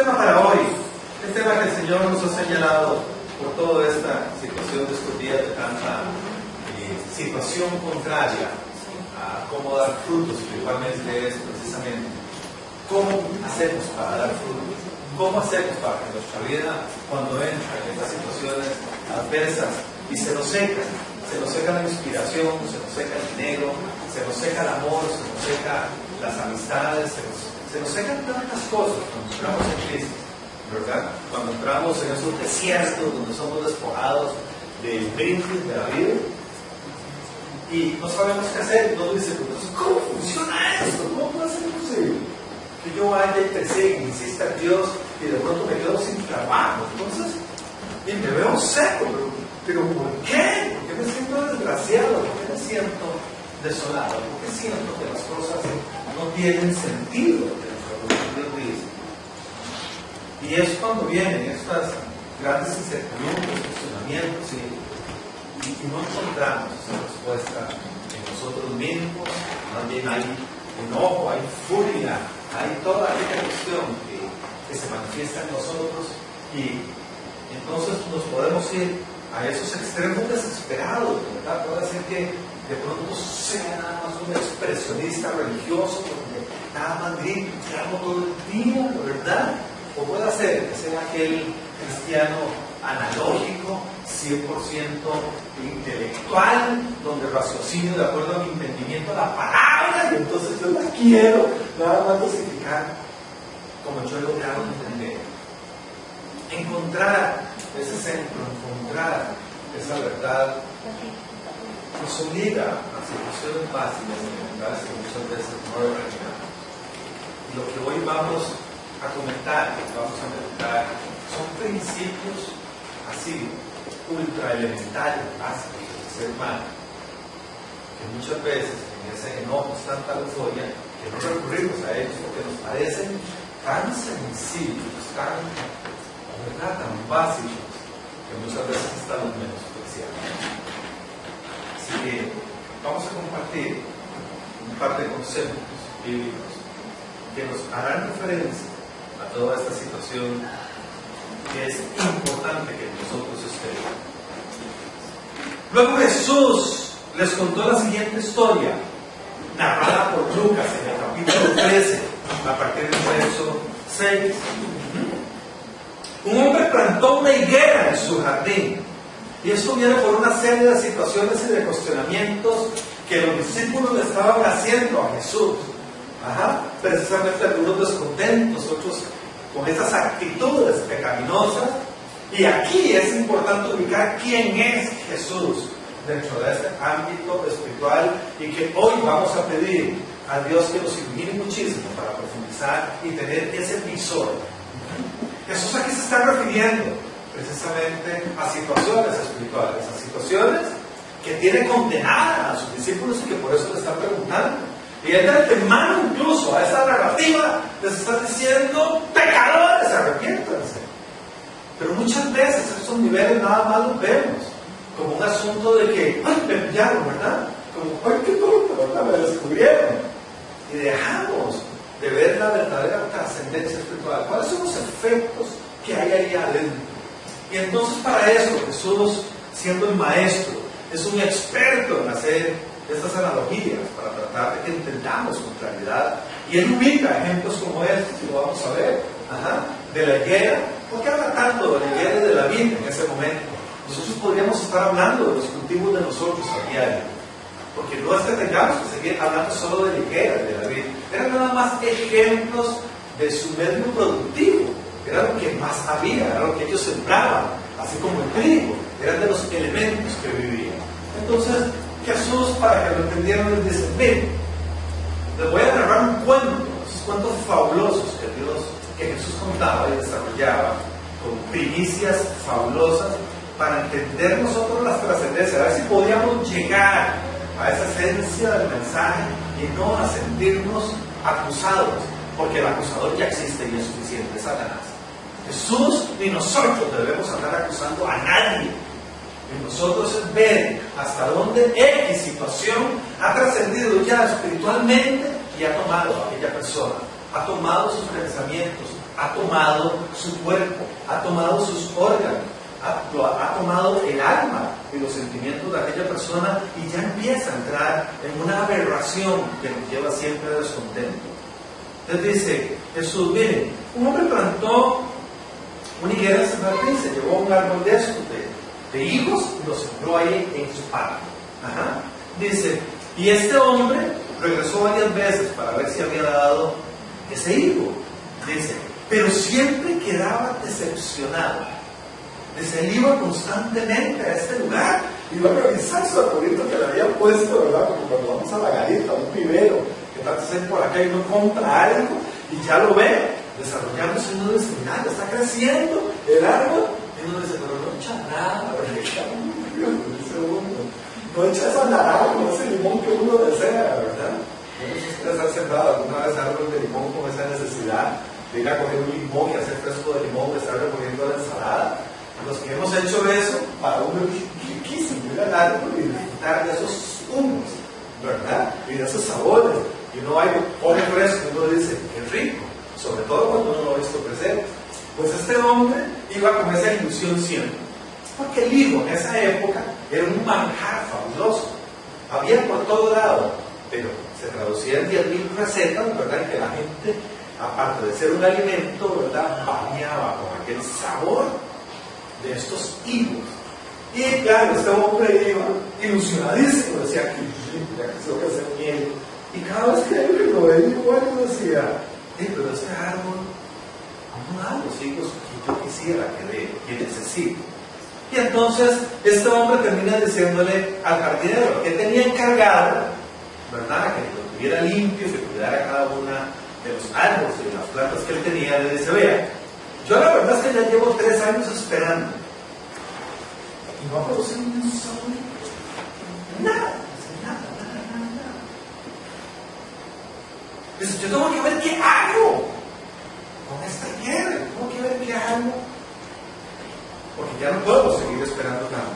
tema para hoy, el tema que el Señor nos ha señalado por toda esta situación de estos días de tanta situación contraria a cómo dar frutos, principalmente es precisamente cómo hacemos para dar frutos, cómo hacemos para que nuestra vida, cuando entra en estas situaciones adversas y se nos seca la inspiración, se nos seca el dinero, se nos seca el amor, se nos seca las amistades, se nos secan tantas cosas cuando entramos en crisis, ¿verdad? Cuando entramos en esos desiertos donde somos despojados del brinco de la vida y no sabemos qué hacer. Nos dicen, entonces, ¿cómo funciona esto? ¿Cómo puede ser posible que yo vaya y persiga, insista a Dios y de pronto me quedo sin trabajo? Entonces, y me veo seco, pero ¿por qué? ¿Por qué me siento desgraciado? ¿Por qué me siento desolado? ¿Por qué siento que las cosas no tienen sentido dentro de lo que Dios dice? Y es cuando vienen estas grandes incertidumbres, cuestionamientos y no encontramos esa respuesta en nosotros mismos. Más bien hay enojo, hay furia, hay toda aquella cuestión que se manifiesta en nosotros y entonces nos podemos ir a esos extremos desesperados, ¿verdad? Puede ser que de pronto sea nada más un expresionista religioso, donde nada más grito y llamo todo el día, ¿verdad? O puede ser que sea aquel cristiano analógico, 100% intelectual, donde raciocinio de acuerdo a mi entendimiento de la palabra, y entonces yo la quiero nada más dosificar como yo lo hago entender. Encontrar ese centro, encontrar esa verdad nos obliga a situaciones básicas elementales que muchas veces no lo realizamos. Y lo que hoy vamos a comentar, vamos a meditar, son principios así, ultra elementales, básicos del ser humano, que muchas veces en ese enojo, tanta euforia, que no recurrimos a ellos porque nos parecen tan sencillos, tan básicos, que muchas veces estamos menospreciados. Así que vamos a compartir un par de conceptos bíblicos que nos harán referencia a toda esta situación que es importante que nosotros estemos. Luego Jesús les contó la siguiente historia, narrada por Lucas en el capítulo 13, a partir del verso 6. Un hombre plantó una higuera en su jardín, y esto viene por una serie de situaciones y de cuestionamientos que los discípulos le estaban haciendo a Jesús. Precisamente algunos descontentos, otros con esas actitudes pecaminosas. Y aquí es importante ubicar quién es Jesús dentro de este ámbito espiritual, y que hoy vamos a pedir a Dios que nos ilumine muchísimo para profundizar y tener ese visor. Jesús aquí se está refiriendo precisamente a situaciones espirituales, a situaciones que tiene condenada a sus discípulos y que por eso le están preguntando. Y él de antemano, incluso a esa narrativa, les está diciendo: pecadores, arrepiéntanse. Pero muchas veces estos niveles nada más los vemos como un asunto de que, ¡ay, me pillaron!, ¿verdad? Como, ¡ay, qué tonto!, ¿verdad? Me descubrieron. Y dejamos de ver la verdadera trascendencia espiritual. ¿Cuáles son los efectos que hay ahí adentro? Y entonces, para eso, Jesús, siendo el maestro, es un experto en hacer estas analogías para tratar de que entendamos con claridad. Y él ubica ejemplos como estos, y lo vamos a ver, de la higuera. ¿Por qué habla tanto de la higuera y de la vid en ese momento? Nosotros podríamos estar hablando de los cultivos de nosotros a diario, porque no es que tengamos que seguir hablando solo de la higuera y de la vid. Eran nada más ejemplos de su medio productivo. Era lo que más había, era lo que ellos sembraban, así como el trigo, eran de los elementos que vivían. Entonces Jesús, para que lo entendieran, les dice: miren, les voy a narrar un cuento, esos cuentos fabulosos que Jesús contaba y desarrollaba, con primicias fabulosas, para entender nosotros las trascendencias, a ver si podíamos llegar a esa esencia del mensaje y no a sentirnos acusados, porque el acusador ya existe y es suficiente, es Satanás. Jesús ni nosotros debemos andar acusando a nadie. En nosotros es ver hasta dónde X situación ha trascendido ya espiritualmente y ha tomado a aquella persona, ha tomado sus pensamientos, ha tomado su cuerpo, ha tomado sus órganos, ha tomado el alma y los sentimientos de aquella persona y ya empieza a entrar en una aberración que nos lleva siempre a descontento. Entonces dice Jesús, miren, un hombre plantó una higuera en su jardín, se llevó un árbol de estos de higos y lo sembró ahí en su patio. Dice, y este hombre regresó varias veces para ver si había dado ese higo. Dice, pero siempre quedaba decepcionado. Dice, él iba constantemente a este lugar y iba a revisar su arbolito que le había puesto, ¿verdad? Como cuando vamos a la garita, a un vivero, que tal vez por acá y uno compra algo y ya lo ve desarrollándose, y uno dice, mira, está creciendo el árbol, y uno dice, pero no echa nada, no echa esa naranja, no ese limón que uno desea, ¿verdad? No sé si ustedes han sembrado alguna vez árbol de limón con esa necesidad de ir a coger un limón y hacer fresco de limón, de estar recogiendo la ensalada. Los que hemos hecho eso, para uno es riquísimo ir al árbol y disfrutar de esos humos, ¿verdad? Y de esos sabores. Y uno va y pone fresco y uno dice, qué rico. Sobre todo cuando uno lo ha visto crecer. Pues este hombre iba con esa ilusión siempre. Porque el higo en esa época era un manjar fabuloso. Había por todo lado, pero se traducía en 10.000 recetas, ¿verdad? En que la gente, aparte de ser un alimento, ¿verdad?, bañaba con aquel sabor de estos higos. Y claro, este hombre iba ilusionadísimo, decía que ya que tengo que hacer miel. Y cada vez que él lo veía igual, decía, pero este árbol no da los higos que yo quisiera que dé, que necesito. Y entonces este hombre termina diciéndole al jardinero que tenía encargado, ¿verdad?, que lo tuviera limpio, que cuidara cada una de los árboles y de las plantas que él tenía. Le dice, vea, yo la verdad es que ya llevo 3 años esperando y no ha producido ni un solo nada. Dice, yo tengo que ver qué hago con esta higuera, tengo que ver qué hago, porque ya no puedo seguir esperando nada.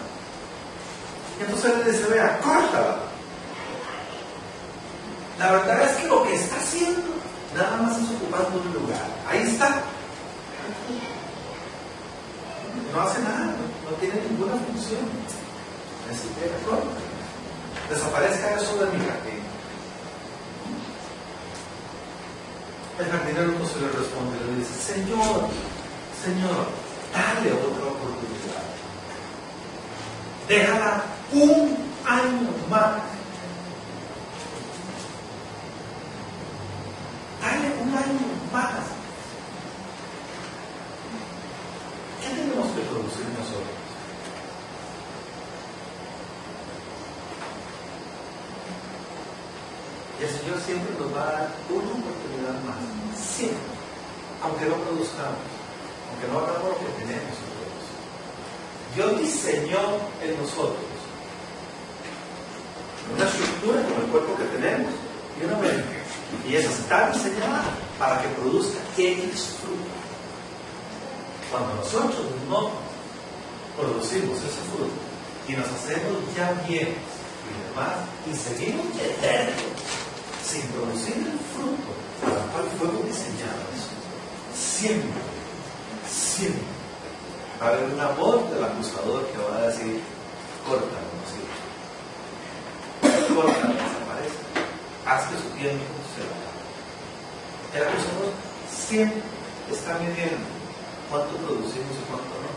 Y entonces le dice, vea, córtala. La verdad es que lo que está haciendo nada más es ocupando un lugar. Ahí está. No hace nada, no tiene ninguna función. Necesita que corte. Desaparezca eso de mi jardín. El jardinero no se le responde, le dice, Señor, dale otra oportunidad. Déjala un año más. Dale un año más. ¿Qué tenemos que producir nosotros? Y el Señor siempre nos va a dar una oportunidad más. Siempre. Aunque no produzcamos. Aunque no hagamos lo que tenemos que producir. Dios diseñó en nosotros una estructura con el cuerpo que tenemos y una mente. Y esa está diseñada para que produzca X fruto. Cuando nosotros no producimos ese fruto y nos hacemos ya bienes y demás y seguimos eternos sin producir el fruto para el cual fuimos diseñados, siempre va a haber una voz del acusador que va a decir, córtalo, córtalo, desaparece, haz que su tiempo se lo acabe. El acusador siempre está midiendo cuánto producimos y cuánto no.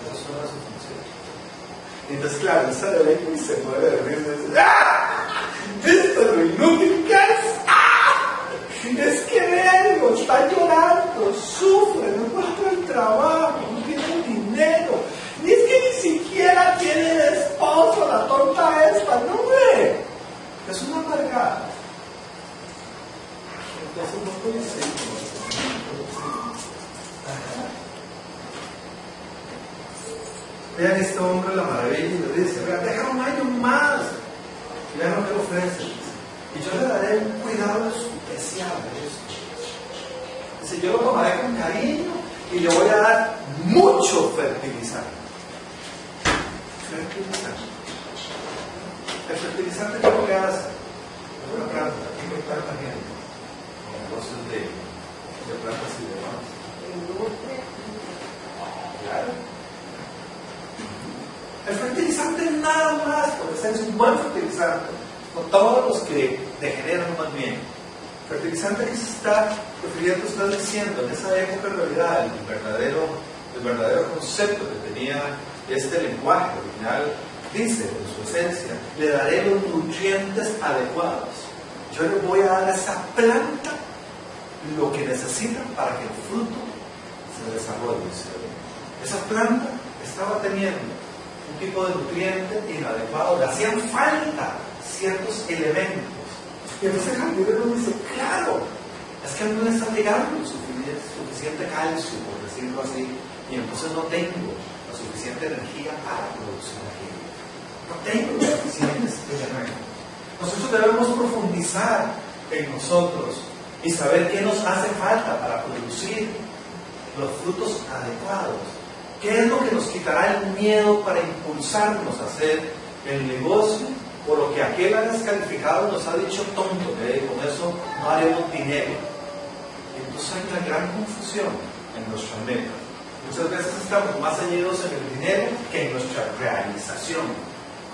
Esas son las funciones. Y entonces, claro, él sale de ahí y se mueve de risa y dice, ¡ah! ¿Esto es lo inútil que es? ¡Ah! Es que Diego está llorando, sufre, no encuentra el trabajo, no tiene dinero, ni es que ni siquiera tiene el esposo, la tonta esta, no ve. Es una amargada. Entonces no puede ser. Vean este hombre la maravilla y le dice, vean, deja un año más. Y vean lo que le ofrece. Y yo le daré un cuidado especial de eso. Dice, yo lo tomaré con cariño y le voy a dar mucho fertilizante. El fertilizante, ¿qué es lo que hace? Es una planta, aquí hay planta gente, con negocios de plantas y demás. Claro. El fertilizante nada más, puede ser un buen fertilizante, no todos los que degeneran más bien. Fertilizante que se está refiriendo, está diciendo, en esa época en realidad el verdadero concepto que tenía este lenguaje original, dice en su esencia, le daré los nutrientes adecuados. Yo le voy a dar a esa planta lo que necesita para que el fruto se desarrolle. Esa planta estaba teniendo un tipo de nutriente inadecuado, le hacían falta ciertos elementos. Y entonces el jardinero dice, claro, es que a mí no me está llegando suficiente calcio, por decirlo así, y entonces no tengo la suficiente energía para producir aquello. No tengo suficientes elementos. Nosotros debemos profundizar en nosotros y saber qué nos hace falta para producir los frutos adecuados. ¿Qué es lo que nos quitará el miedo para impulsarnos a hacer el negocio o lo que aquel ha descalificado nos ha dicho tonto, que con eso no haremos dinero? Entonces hay una gran confusión en nuestra meta. Muchas veces estamos más ceñidos en el dinero que en nuestra realización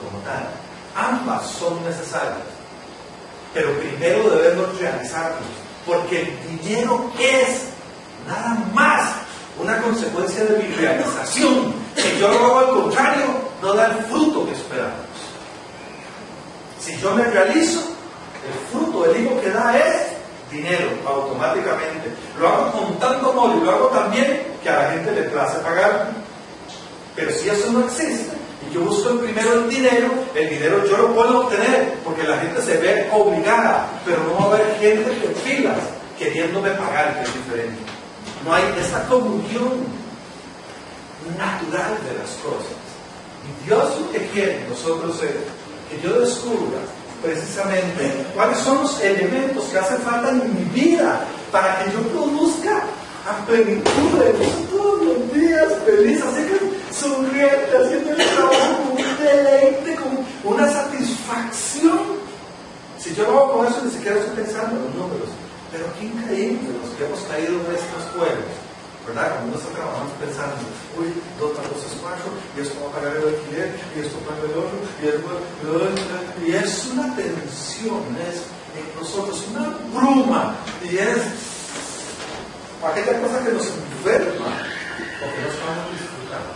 como tal. Ambas son necesarias, pero primero debemos realizarnos, porque el dinero es nada más una consecuencia de mi realización. Si yo lo hago al contrario, no da el fruto que esperamos. Si yo me realizo, el fruto, el hijo que da es dinero, automáticamente. Lo hago con tanto amor y lo hago también que a la gente le place pagar. Pero si eso no existe, y yo busco primero el dinero yo lo puedo obtener, porque la gente se ve obligada, pero no va a haber gente en filas queriéndome pagar, que es diferente. No hay esa comunión natural de las cosas. Y Dios lo que quiere en nosotros es que yo descubra precisamente cuáles son los elementos que hacen falta en mi vida para que yo produzca a plenitud, todos los días feliz, así que sonriente, haciendo el trabajo con un deleite, con una satisfacción. Si yo lo hago con eso, ni siquiera estoy pensando en los números. Pero qué increíble los que hemos caído en estos juegos, ¿verdad? Cuando uno está trabajando pensando, uy, 2 más 2 es 4, y esto va a pagar el alquiler, y esto paga el otro, y es una tensión, es en nosotros una bruma, y es aquella cosa que nos enferma, o que no estamos disfrutando.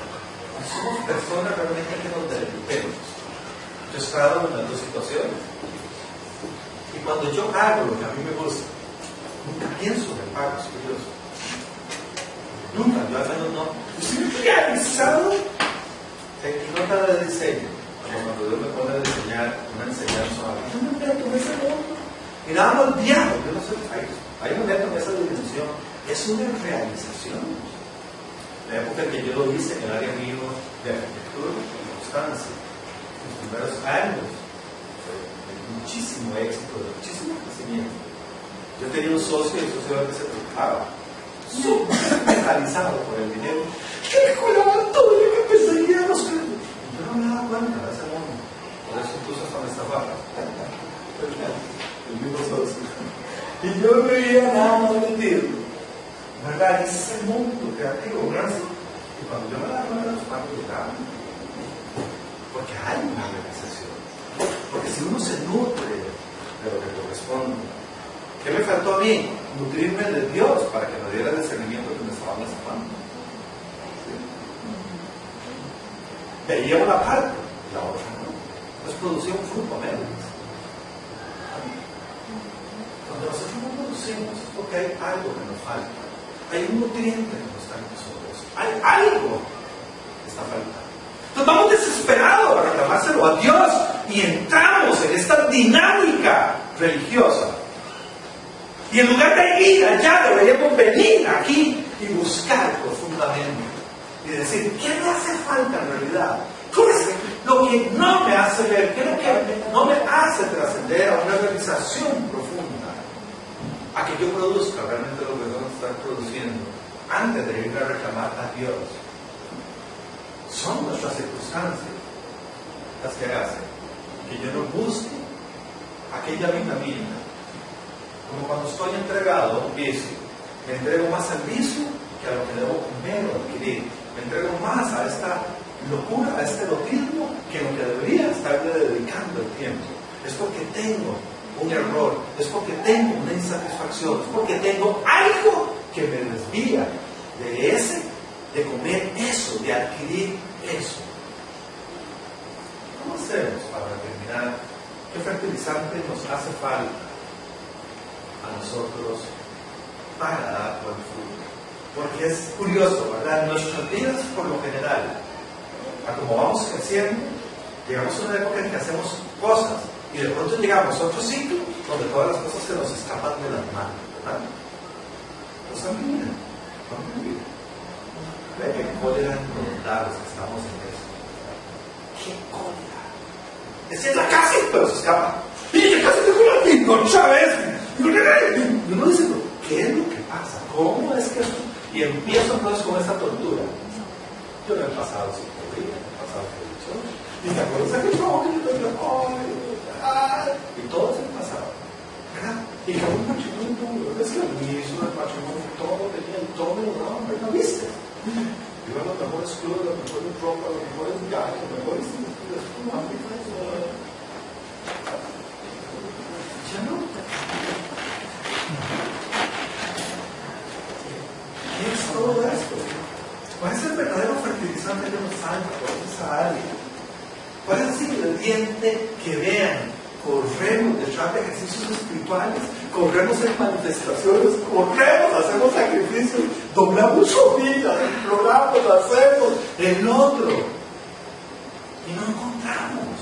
Somos personas realmente que nos deleitemos. Yo he estado en las dos situaciones, y cuando yo hago lo que a mí me gusta, nunca pienso en el pago, es curioso. Nunca, yo al menos no. Yo estoy realizado en nota de diseño, como cuando Dios me pone a diseñar una enseñanza. Yo me meto en ese mundo. Y nada más viajo, yo no sé, ahí me meto en esa dimensión. Es una realización. La época en que yo lo hice en el área mío de arquitectura, de constancia, los primeros años, de muchísimo éxito, de muchísimo crecimiento. Yo tenía un socio y el socio que se preocupaba, súper mentalizado por el dinero. ¿Qué colaba todo? Yo que perseguía a los clientes. Yo no me daba cuenta de ese mundo. Por eso incluso hasta me estafaba. El mismo socio. Y yo no veía nada más metido. ¿Verdad? Ese es el mundo creativo, gracias. Y cuando yo me daba cuenta de los pagos llegaban. Porque hay una realización. Porque si uno se nutre de lo que corresponde. ¿Qué me faltó a mí? Nutrirme de Dios para que me diera el discernimiento que me estaban necesitando. ¿Sí? Veía una parte, la otra no. Entonces producía un fruto a medias. Cuando nosotros no producimos es porque hay algo que nos falta. Hay un nutriente que no está en nosotros. Hay algo que está faltando. Entonces vamos desesperados a reclamárselo a Dios y entramos en esta dinámica religiosa. Y en lugar de ir allá, deberíamos venir aquí y buscar profundamente. Y decir, ¿qué me hace falta en realidad? ¿Qué es lo que no me hace ver? ¿Qué es lo que no me hace trascender a una realización profunda? A que yo produzca realmente lo que vamos a estar produciendo antes de ir a reclamar a Dios. Son nuestras circunstancias las que hacen que yo no busque aquella vitamina. Como cuando estoy entregado a un vicio, me entrego más al vicio que que a lo que debo comer o adquirir. Me entrego más a esta locura, a este egotismo, que lo que debería estarle dedicando el tiempo. Es porque tengo un error, es porque tengo una insatisfacción, es porque tengo algo que me desvía de comer eso, de adquirir eso. ¿Cómo hacemos para determinar qué fertilizante nos hace falta a nosotros para dar buen fruto? Porque es curioso, ¿verdad? En nuestras vidas, por lo general, como vamos creciendo, llegamos a una época en que hacemos cosas y de pronto llegamos a otro ciclo donde todas las cosas se nos escapan de las manos, ¿verdad? Pues a mí, ve qué cólera involuntaria que estamos en eso. ¡Qué cólera! Es en la casa, pero se escapa. ¡Y ya casi tengo una pinta otra vez! Y uno dice, ¿qué es lo que pasa? ¿Cómo es que esto? Y empiezo entonces con esta tortura. Yo no he pasado psicología, no he pasado religión. Y te acuerdas de aquel trabajo que yo tengo, y todo es el pasado, ¿verdad? Y que un matrimonio duro, es que al inicio del matrimonio todo tenía el tono de una hombre, ¿no viste? Iba a los mejores clubes, los mejores ropa, los mejores viajes, los mejores institutos, ya no. ¿Qué es todo esto? ¿Cuál es el verdadero fertilizante que nos salva? ¿Cuál es esa área? ¿Cuál es ese ingrediente que vean? Corremos detrás de ejercicios espirituales, corremos en manifestaciones, corremos, hacemos sacrificios, doblamos rodillas, imploramos, hacemos el otro. Y no encontramos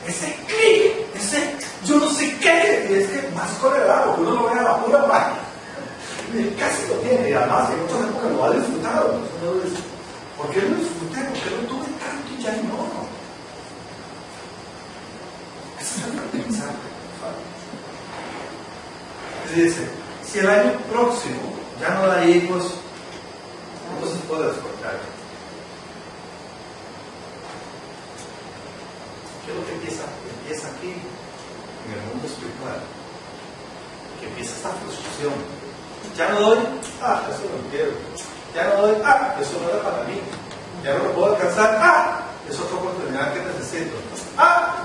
ese clic, ese yo no sé qué, y es que más colorado, porque uno lo ve a la pura máquina. Casi lo tiene, y además en otras épocas lo ha disfrutado. Entonces, ¿por qué lo disfruté? ¿Por qué lo tuve tanto y ya no? Eso es lo que pensar. Dice, si el año próximo ya no da hijos, entonces puedes cortar. ¿Qué es lo que empieza aquí, en el mundo espiritual? Que empieza esta frustración. Ya no doy, eso no quiero. Ya no doy, eso no era para mí. Ya no lo puedo alcanzar, es otra oportunidad que necesito. ¿Ya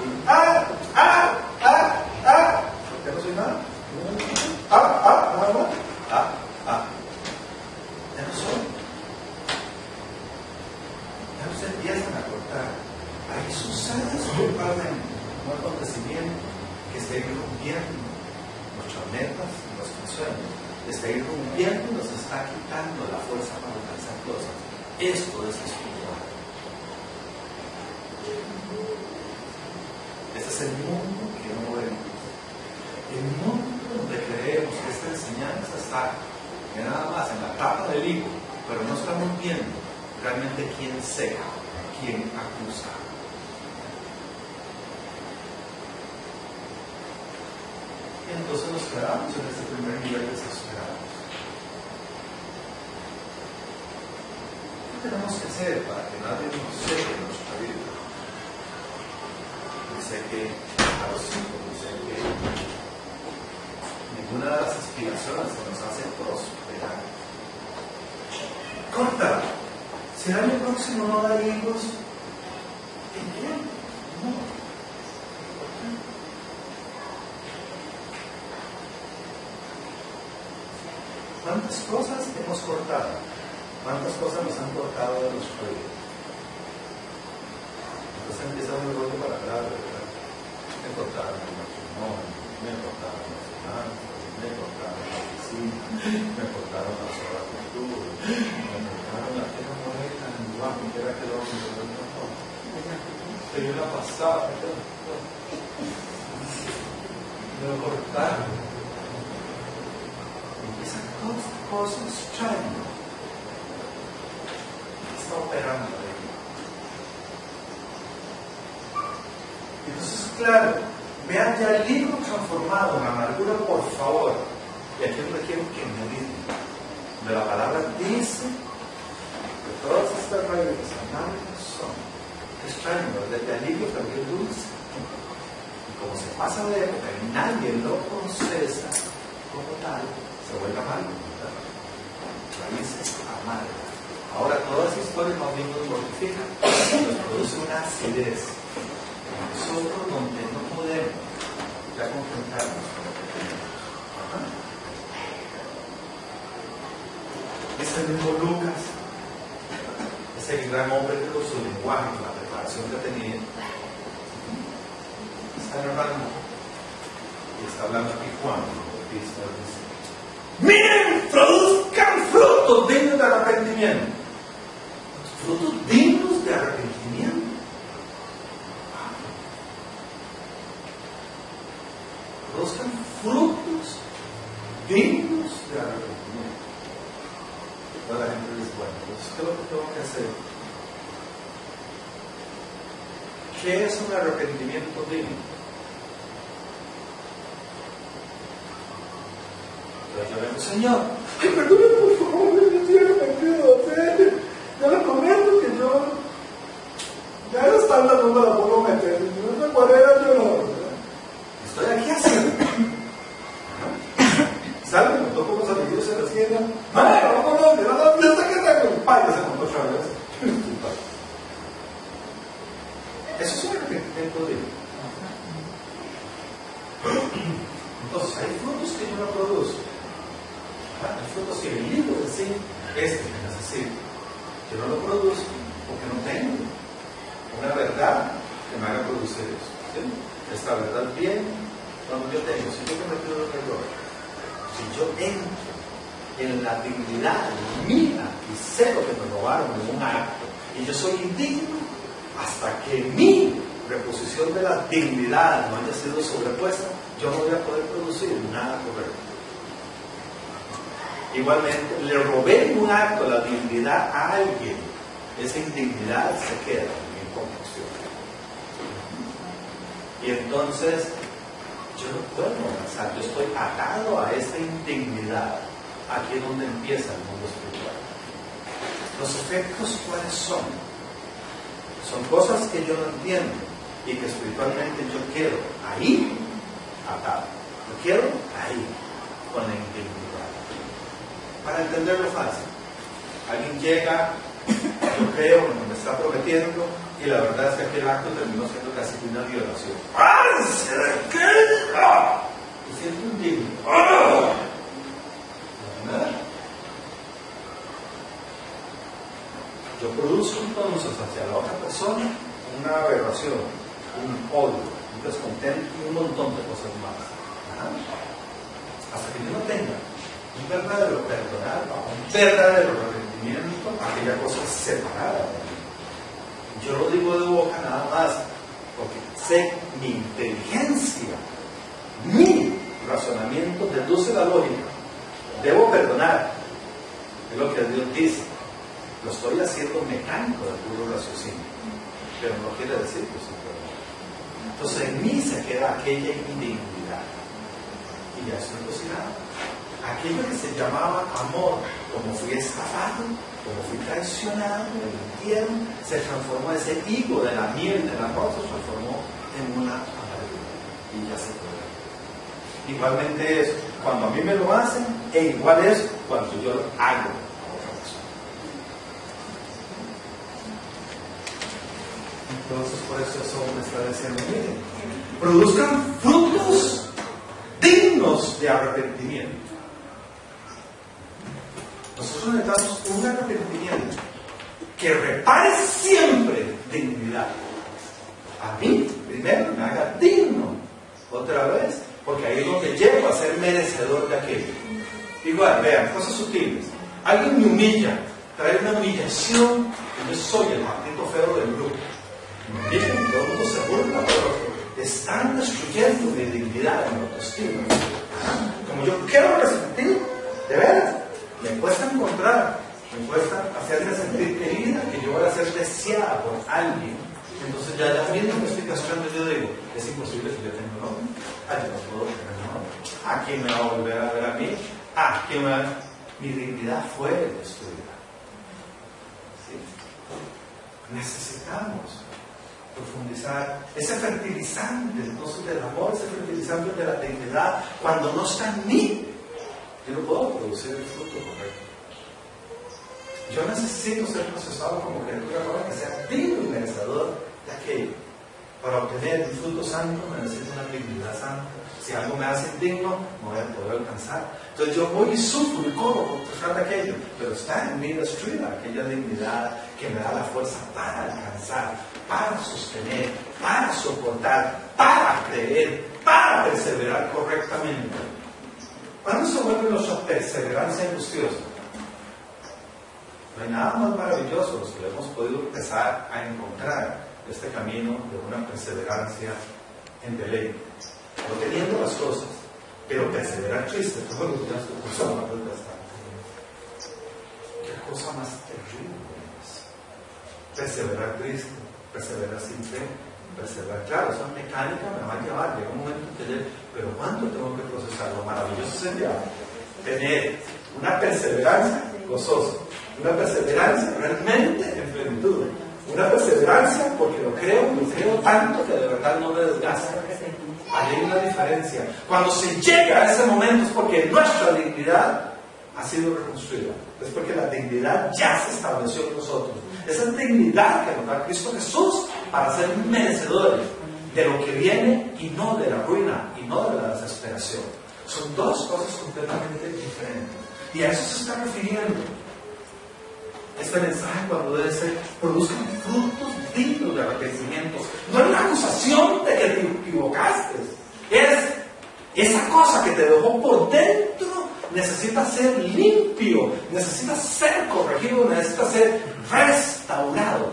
no soy nada? Nada más. Ya no soy. Ya no se empiezan a cortar. Ahí sucede espiritualmente un acontecimiento que está irrumpiendo nuestras metas, nuestros sueños. Está irrumpiendo y nos está quitando la fuerza para alcanzar cosas. Esto es espiritual. Este es el mundo que no vemos. El mundo donde creemos que esta enseñanza está nada más en la tapa del higo, pero no estamos viendo realmente quién ceja, quién acusa. Y entonces nos quedamos en este primer nivel desesperados. ¿Qué tenemos que hacer para que nadie nos seque en nuestra vida? Dice que a los hijos, dice que ninguna de las aspiraciones que nos hace prosperar. Corta. Si el año próximo no da hijos, ¿en qué? No. ¿Cuántas cosas hemos cortado? ¿Cuántas cosas nos han cortado de nuestra vida? Entonces empieza un rollo para hablar, ¿verdad? Me cortaron el matrimonio, me cortaron las finanzas, me cortaron la oficina, me cortaron las horas de estudio, me cortaron la que no era tan guapo, que era que lo que yo la pasaba, me lo cortaron. Esas cosas extrañas está operando ahí. Entonces, claro, vean ya el libro transformado en amargura, por favor. Y aquí es donde quiero que me digan. De la palabra dice que todas estas raíces amargas son extrañas, desde alivio también dulce. Y como se pasa de época y nadie lo procesa, como tal se vuelve amargo, ¿verdad? Raíces amargas. Ahora, todas esas historias más bien nos mortifican, nos produce una acidez en nosotros donde no podemos ya confrontarnos con lo que tenemos. Dice el mismo Lucas, ese gran hombre que con su lenguaje, con la preparación que tenía, está narrando y está hablando aquí Juan, el Bautista, dice: miren, produzcan frutos dignos de arrepentimiento. Frutos dignos de arrepentimiento. Produzcan frutos dignos de arrepentimiento. Toda la gente dice: bueno, entonces, ¿qué es lo que tengo que hacer? ¿Qué es un arrepentimiento digno? Entonces yo le digo: Señor, perdóname por favor, yo estoy arrepentido. Yo le comento que yo ya era estándar, no me la puedo meter. Yo no sé cuál era, yo no. Estoy aquí haciendo. Sale, me toco con los amiguitos en la esquina. ¡Madre, vamos a dónde! ¿Dónde está que tengo? ¡Pay! Se montó otra vez. Eso es un arrepentimiento digno. Entonces, hay frutos que yo no produzco. Hay frutos que el libro decir, este que necesito. Yo no lo produzco porque no tengo una verdad que me haga producir eso. ¿Sí? Esta verdad viene cuando yo tengo. Si yo he cometido un error, si yo entro en la dignidad mía y sé lo que me robaron en un acto y yo soy indigno, hasta que mi reposición de la dignidad no haya sido sobrepuesta, yo no voy a poder producir nada correcto. Igualmente, le robé en un acto la dignidad a alguien, esa indignidad se queda en mi confusión. Y entonces, yo no puedo avanzar, yo estoy atado a esta indignidad, aquí es donde empieza el mundo espiritual. Los efectos, ¿cuáles son? Son cosas que yo no entiendo y que espiritualmente yo quedo ahí atado. Yo quiero ahí, con la indignidad. Para entenderlo fácil, alguien llega, yo creo que me está prometiendo, y la verdad es que aquel acto terminó siendo casi una violación. ¡Ah! ¿Qué? ¡Ah! Me siento indigno. ¡Ah! ¿Verdad? Yo produzco entonces hacia la otra persona una aberración, un odio, un descontento y un montón de cosas más. ¿Ah? Hasta que yo no tenga un verdadero perdonar, un verdadero arrepentimiento, aquella cosa separada de mí. Yo lo digo de boca nada más, porque sé mi inteligencia, mi razonamiento deduce la lógica. Debo perdonar, es lo que Dios dice. Lo estoy haciendo mecánico de puro raciocinio, pero no quiere decir que soy perdón. Entonces en mí se queda aquella indignidad y ya estoy cocinado. Aquello que se llamaba amor, como fui estafado, como fui traicionado, me mintieron, se transformó ese higo de la miel del amor, se transformó en una amargura y ya se puede. Igualmente es cuando a mí me lo hacen, e igual es cuando yo lo hago a otra persona. Entonces, por eso me está diciendo: miren, produzcan frutos dignos de arrepentimiento. Nosotros necesitamos un arrepentimiento que repare siempre dignidad. A mí, primero, me haga digno. Otra vez, porque ahí es donde llego a ser merecedor de aquello. Igual, vean, cosas sutiles. Alguien me humilla, trae una humillación, y yo soy el maldito feo del grupo. Me humillan, todo el mundo se burla, pero están destruyendo mi dignidad, mi autoestima. Como yo quiero resentir, de veras. Me cuesta encontrar, me cuesta hacerme sentir querida, que yo voy a ser deseada por alguien. Entonces ya la misma explicación yo digo: es imposible que yo tenga novio. Yo no puedo tener novio. ¿A quién me va a volver a ver a mí? ¿Quién me va a... Mi dignidad fue destruida. ¿Sí? Necesitamos profundizar ese fertilizante entonces del amor, ese fertilizante de la dignidad, cuando no está en mí, yo no puedo producir el fruto correcto. Yo necesito ser procesado como criatura joven que sea digno y merecedor de aquello. Para obtener un fruto santo necesito una dignidad santa. Si algo me hace indigno, no voy a poder alcanzar. Entonces yo voy y sufro y corro por tratar de aquello, pero está en mí destruida aquella dignidad que me da la fuerza para alcanzar, para sostener, para soportar, para creer, para perseverar correctamente. ¿Cuándo se vuelve nuestra perseverancia angustiosa? No hay nada más maravilloso que hemos podido empezar a encontrar este camino de una perseverancia en deleite, no teniendo las cosas, pero perseverar triste todos los días. Qué cosa más terrible es perseverar triste, perseverar sin fe, perseverar. Claro, esa mecánica me va a llevar, llega un momento en que pero ¿cuánto tengo que procesar? Lo maravilloso sería tener una perseverancia gozosa, una perseverancia realmente en plenitud, una perseverancia porque lo creo tanto que de verdad no me desgasta. Hay una diferencia. Cuando se llega a ese momento es porque nuestra dignidad ha sido reconstruida, es porque la dignidad ya se estableció en nosotros. Esa dignidad que nos da Cristo Jesús para ser merecedores de lo que viene y no de la ruina y no de la desesperación. Son dos cosas completamente diferentes. Y a eso se está refiriendo este mensaje cuando debe ser: produzcan frutos dignos de arrepentimiento. No es la acusación de que te equivocaste, es esa cosa que te dejó por dentro. Necesita ser limpio, necesita ser corregido, necesita ser restaurado.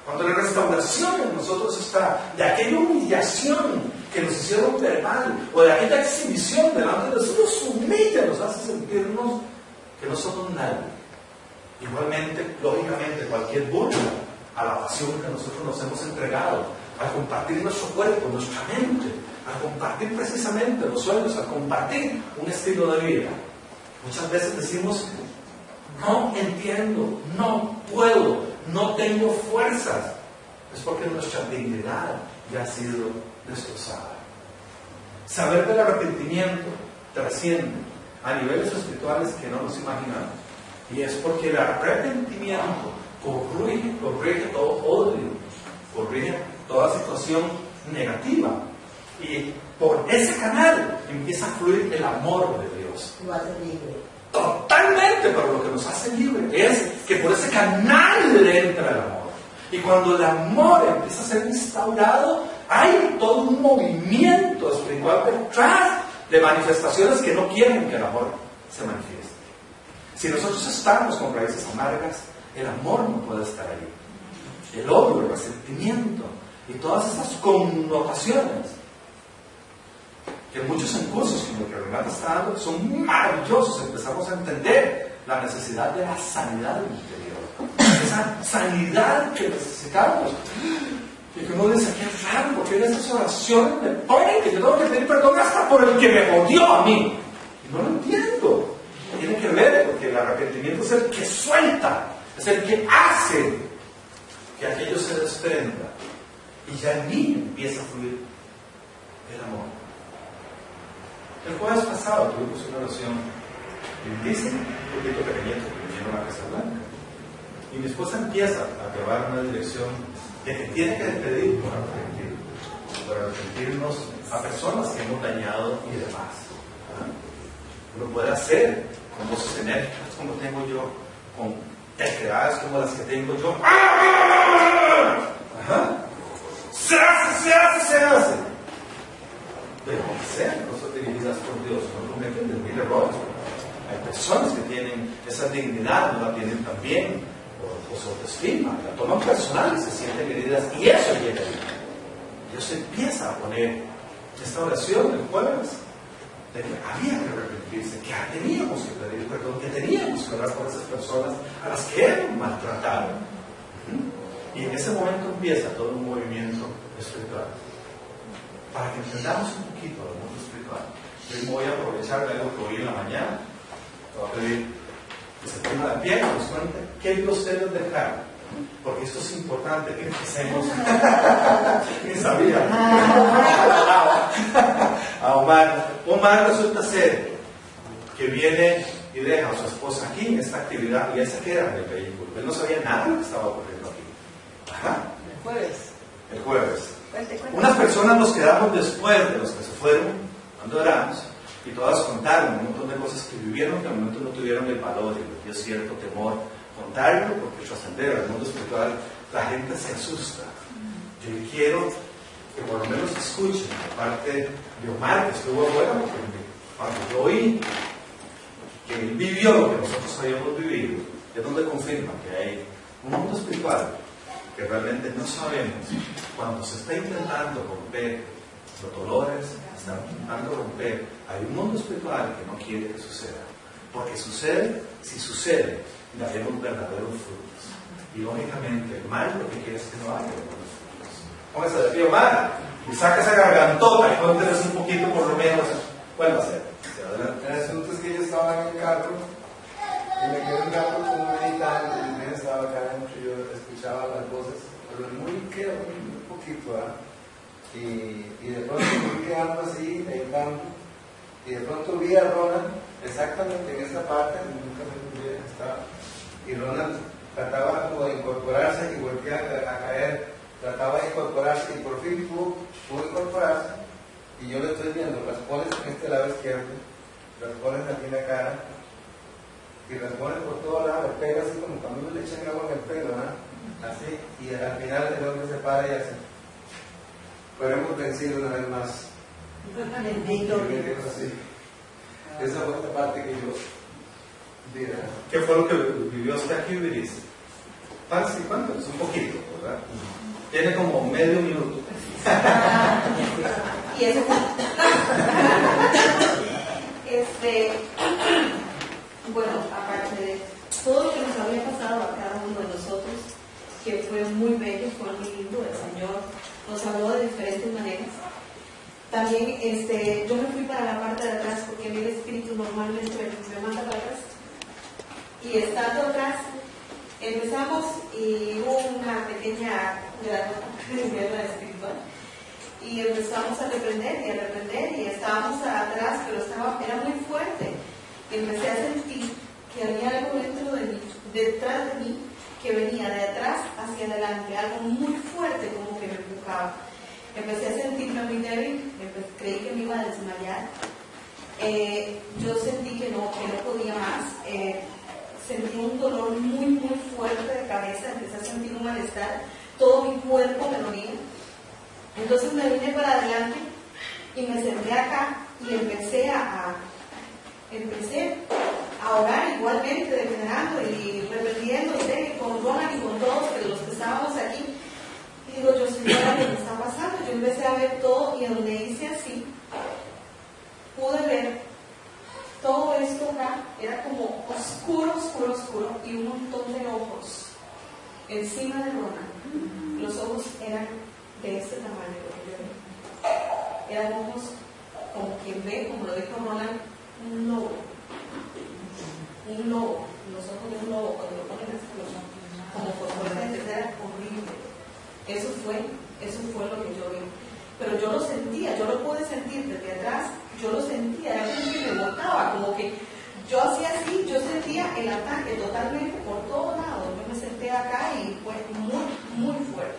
Cuando la restauración en nosotros está de aquella humillación que nos hicieron verbal o de aquella exhibición delante de nosotros, nos humilla, nos hace sentirnos que no somos nadie. Igualmente, lógicamente, cualquier burla a la pasión que nosotros nos hemos entregado, al compartir nuestro cuerpo, nuestra mente, al compartir precisamente los sueños, al compartir un estilo de vida. Muchas veces decimos: no entiendo, no puedo, no tengo fuerzas. Es porque nuestra dignidad ya ha sido destrozada. Saber del arrepentimiento trasciende a niveles espirituales que no nos imaginamos. Y es porque el arrepentimiento corrige todo odio, corrige toda situación negativa. Y por ese canal empieza a fluir el amor de Dios. Lo hace libre. Totalmente, pero lo que nos hace libre es que por ese canal le entra el amor. Y cuando el amor empieza a ser instaurado, hay todo un movimiento espiritual detrás de manifestaciones que no quieren que el amor se manifieste. Si nosotros estamos con raíces amargas, el amor no puede estar ahí. El odio, el resentimiento y todas esas connotaciones que muchos en cursos como el que Renata está dando son maravillosos. Empezamos a entender la necesidad de la sanidad del interior, esa sanidad que necesitamos. Y que uno dice: qué raro, porque en esas oraciones me ponen que yo tengo que pedir perdón hasta por el que me odió a mí. Y no lo entiendo. Tiene que ver, porque el arrepentimiento es el que suelta, es el que hace que aquello se desprenda. Y ya en mí empieza a fluir el amor. El jueves pasado tuvimos una oración lindísima, un poquito pequeñito, que vinieron a Casa Blanca. Y mi esposa empieza a llevar una dirección de que tiene que pedir por arrepentirnos a personas que hemos dañado y demás. Uno puede hacer con voces enérgicas como tengo yo, con terquedades como las que tengo yo. Ajá. Se hace. Pero que sean cosas dirigidas por Dios, no cometen de mil errores. Hay personas que tienen esa dignidad, no la tienen tan bien, o se autoestima, la toman personal y se sienten heridas, y eso llega ahí. Dios empieza a poner esta oración el jueves de que había que arrepentirse, que teníamos que pedir perdón, que teníamos que orar por esas personas a las que hemos maltratado. Y en ese momento empieza todo un movimiento espiritual. Para que entendamos un poquito del mundo espiritual, yo voy a aprovechar de algo que oí en la mañana. Te voy a pedir que se ponga de pie, que nos cuente qué Dios debe dejar. Porque esto es importante que empecemos. Ni sabía. A Omar resulta ser que viene y deja a su esposa aquí en esta actividad y él se queda en el vehículo. Él no sabía nada de lo que estaba ocurriendo aquí. Ajá. El jueves. Unas personas nos quedamos después de los que se fueron, cuando oramos, y todas contaron un montón de cosas que vivieron que al momento no tuvieron el valor y les dio cierto temor contarlo, porque trascender al mundo espiritual la gente se asusta. Yo quiero que por lo menos escuchen de parte de Omar, que estuvo afuera, porque cuando yo oí que él vivió lo que nosotros habíamos vivido, es donde confirma que hay un mundo espiritual que realmente no sabemos. Cuando se está intentando romper los dolores, se está intentando romper, hay un mundo espiritual que no quiere que suceda, porque sucede, si sucede, daremos verdaderos frutos, y lógicamente el mal lo que quiere es que no haya buenos frutos. Póngase de pie, Omar, y saca esa gargantota y cuéntenos un poquito por lo menos cuál va a ser. El asunto es que yo estaba en el carro y me quedé un rato como meditando, y el estaba acá adentro, yo escuchaba las voces, pero muy poquito, ¿verdad? Y de pronto me fui quedando así, meditando, y de pronto vi a Ronald exactamente en esa parte, nunca me olvidé, estaba, y Ronald trataba como de incorporarse y volvía a caer, trataba de incorporarse y por fin pudo incorporarse, y yo le estoy viendo raspones en este lado izquierdo, raspones aquí en la cara, y raspones por todo lado, le pega así como cuando uno le echan agua en el pelo, ¿no? Así, y al final el hombre se para y hace, pero hemos vencido una vez más. Así. Esa fue la parte que yo vi. ¿Qué fue lo que vivió usted aquí, Viris? ¿Sí? ¿Cuánto? Es un poquito, ¿verdad? Tiene como medio minuto. Y eso bueno, aparte de todo lo que nos había pasado a cada uno de nosotros, que fue muy bello, fue muy lindo, el Señor nos habló de diferentes maneras. También yo me fui para la parte de atrás porque a mí el espíritu normalmente me manda para atrás. Y estando atrás, empezamos y hubo una pequeña guerra espiritual. Y empezamos a reprender y estábamos atrás, pero era muy fuerte. Y empecé a sentir que había algo dentro de mí, detrás de mí, que venía de atrás hacia adelante, algo muy fuerte como que me empujaba. Empecé a sentirme muy débil, creí que me iba a desmayar. Yo sentí que no podía más. Sentí un dolor muy fuerte de cabeza, empecé a sentir un malestar, todo mi cuerpo me dolía. Entonces me vine para adelante y me senté acá y empecé a orar igualmente, declarando y reprendiendo con Ronald y con todos los que estábamos aquí. Y digo, yo, Señora, ¿qué me está pasando? Yo empecé a ver todo y donde hice así, pude ver todo esto acá, era como oscuro y un montón de ojos encima de Ronald. Los ojos eran de este tamaño, lo que yo vi. Eran ojos como quien ve, como lo dijo Ronald, un lobo. Los ojos de un lobo, cuando lo ponen así, como fosforescentes, era horrible. Eso fue lo que yo vi. Pero yo lo sentía, yo lo pude sentir desde atrás, yo lo sentía, era como que me botaba, como que yo hacía así, yo sentía el ataque totalmente por todos lados. Yo me senté acá y fue muy fuerte.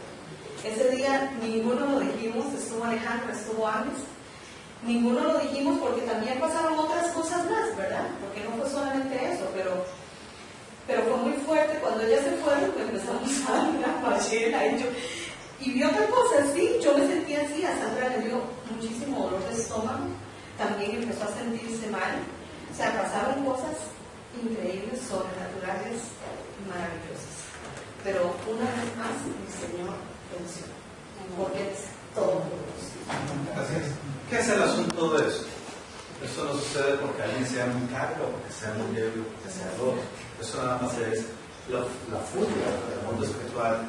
Ese día ninguno lo dijimos, estuvo Alejandro, estuvo Ángeles, ninguno lo dijimos porque también pasaron otras cosas más, ¿verdad? Porque no fue solamente eso, pero fue muy fuerte. Cuando ella se fue, pues empezamos a dar una pachela y vi otra cosa, sí, yo me sentía así, a Sandra le dio muchísimo dolor de estómago, también empezó a sentirse mal, o sea, pasaron cosas increíbles, sobrenaturales, maravillosas, pero una vez más el Señor venció, porque es todo poderoso. Así es. ¿Qué es el asunto de eso? Eso no sucede porque alguien sea muy caro, porque sea muy débil, porque sea loco. Eso nada más es la furia del mundo espiritual,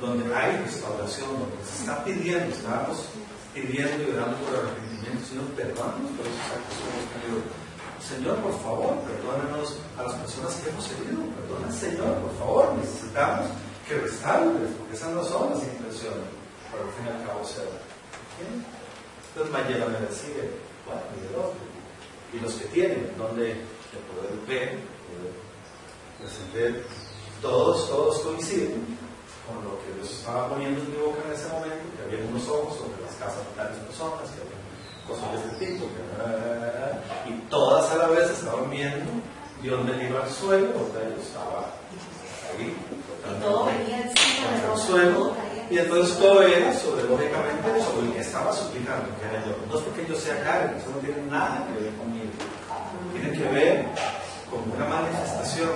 donde hay restauración, donde se está pidiendo, estamos pidiendo y orando por arrepentimiento. Señor, perdónanos por esos actos que hemos tenido. Señor, por favor, perdónanos a las personas que hemos herido. Perdona, Señor, por favor, necesitamos que restaures, porque esas no son las intenciones, pero al fin y al cabo se da. Entonces Mayela me decía, bueno, y del otro. Y los que tienen el don de poder ver, poder trascender, todos coinciden con lo que Dios estaba poniendo en mi boca en ese momento, que había unos ojos sobre las casas de tales personas, que había cosas de este tipo, y todas a la vez estaban viendo Dios venido al suelo, porque yo estaba ahí, y todo venía encima del suelo, y entonces todo era lógicamente sobre el que estaba suplicando, que era yo. No es porque yo sea carne, eso no tiene nada que ver conmigo, tiene que ver con una manifestación